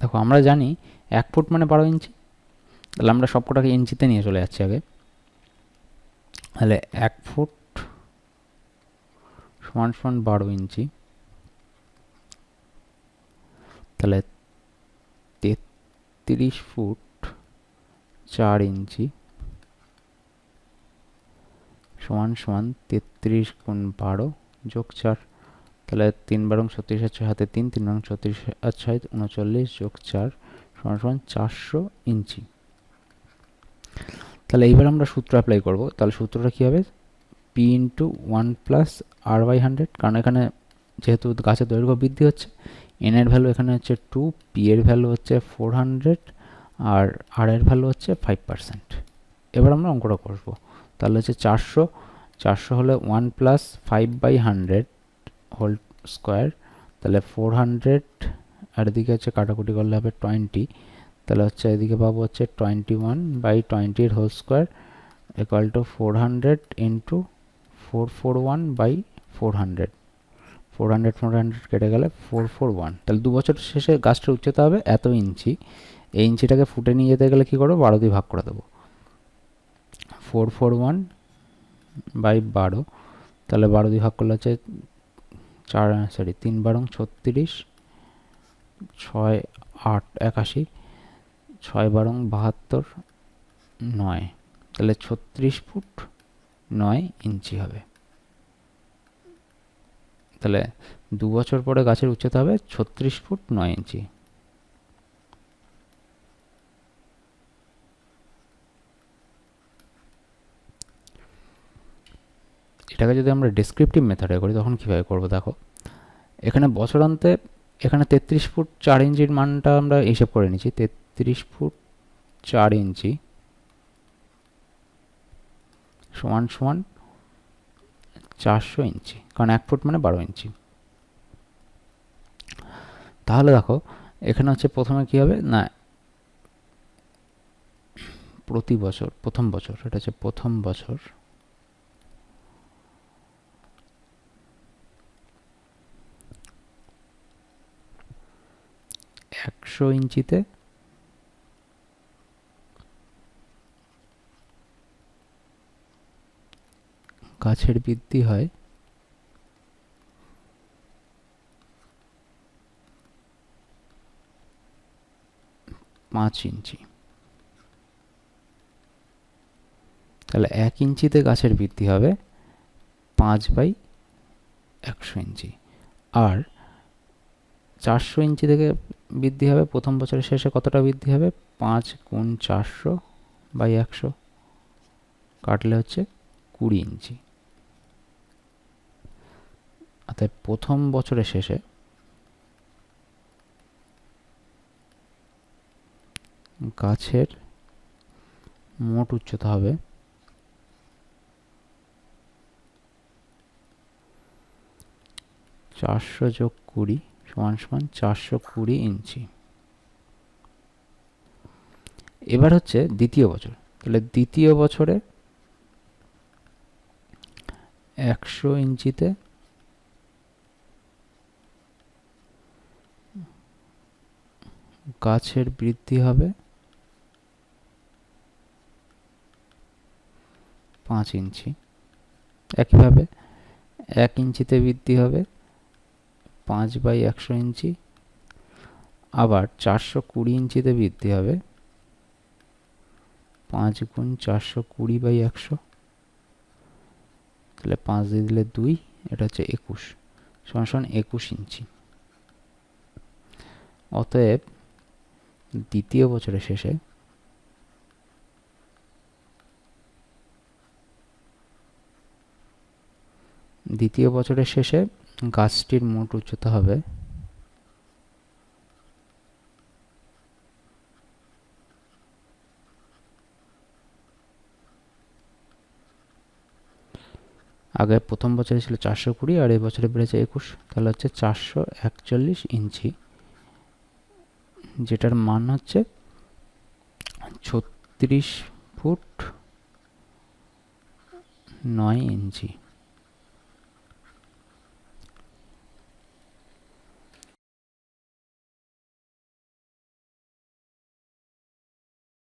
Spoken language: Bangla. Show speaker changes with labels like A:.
A: দেখো আমরা জানি 1 ফুট মানে 12 ইঞ্চি, তাহলে আমরা সবকটাকে ইঞ্চিতে নিয়ে চলে যাচ্ছি আগে। তাহলে 1 ফুট সমান সমান 12 ইঞ্চি, তাহলে 33 ফুট 4 ইঞ্চি সমান সমান 33 গুণ 12 যোগ 4, তাহলে 3 বারং 36 আর 6 হাতে 3, 3 বারং 36 আর 6 39 যোগ 4 সমান সমান 400 ইঞ্চি। তাহলে এইবার আমরা সূত্র অ্যাপ্লাই করব। তাহলে সূত্রটা কী হবে? P into 1 plus R by 100, কারণ এখানে যেহেতু গাছের দৈর্ঘ্য বৃদ্ধি হচ্ছে, এন এর ভ্যালু এখানে হচ্ছে 2, পি এর ভ্যালু হচ্ছে 400 আর আর এর ভ্যালু হচ্ছে 5%। এবার আমরা অঙ্কটা করবো। তাহলে হচ্ছে 400 হলে 1 প্লাস 5/100 হোল স্কোয়ার, তাহলে 400 আর এদিকে হচ্ছে কাটাকুটি করলে হবে 20, তাহলে হচ্ছে এদিকে পাবো হচ্ছে 21/20 whole square equal to 400 into 441/400, 400 কেটে গেলে 441। তাহলে 2 বছর শেষে গাছটার উচ্চতা হবে এত ইঞ্চি। এই ইঞ্চিটাকে ফুটে নিয়ে যেতে গেলে কী করবো? 12 দিয়ে ভাগ করে দেবো। 441/12, তাহলে 12 দিয়ে ভাগ করলে হচ্ছে 3 বারং 36, 6 8 81, 6 বারং 72, 9, তাহলে 36 ফুট 9 ইঞ্চি হবে। তাহলে 2 বছর পরে গাছের উচ্চতা হবে 36 ফুট 9 ইঞ্চি। এটাকে যদি আমরা ডেসক্রিপটিভ মেথডে করি তখন কীভাবে করবো? দেখো এখানে বছরান্তে এখানে 33 ফুট 4 ইঞ্চির মানটা আমরা হিসেব করে নিচ্ছি। 33 ফুট 4 ইঞ্চি সমান সমান 400 ইঞ্চি, কারণ 1 ফুট মানে 12 ইঞ্চি। তাহলে দেখো এখানে হচ্ছে প্রথমে কী হবে না, প্রতি বছর প্রথম বছর, এটা হচ্ছে প্রথম বছর, একশো ইঞ্চিতে গাছের বৃদ্ধি হয় 5 ইঞ্চি। তাহলে 1 ইঞ্চিতে গাছের বৃদ্ধি হবে 5/100 ইঞ্চি। আর 400 ইঞ্চি থেকে বৃদ্ধি হবে প্রথম বছরের শেষে কতটা বৃদ্ধি হবে? 5 গুণ 400/100, কাটলে হচ্ছে 20 ইঞ্চি। অর্থাৎ প্রথম বছরের শেষে গাছের মোট উচ্চতা হবে 400 যোগ 20 সমান সমান 420 ইঞ্চি। এবার হচ্ছে দ্বিতীয় বছর। তাহলে দ্বিতীয় বছরে 100 ইঞ্চিতে গাছের বৃদ্ধি হবে 5 ইঞ্চি। একইভাবে 1 ইঞ্চিতে বৃদ্ধি হবে 5/100 ইঞ্চি। আবার 420 ইঞ্চিতে বৃদ্ধি হবে 5 গুণ 420/100, তাহলে 5 দিয়ে দিলে 2, এটা হচ্ছে 21 সমান সমান 21 ইঞ্চি। অতএব দ্বিতীয় বছরের শেষে গাছটির মোট উচ্চতা হবে আগে প্রথম বছরে ছিল 420 আর এই বছরে বেড়েছে 21, তাহলে হচ্ছে 441 ইঞ্চি, যেটার মান হচ্ছে 36 ফুট 9 ইঞ্চি।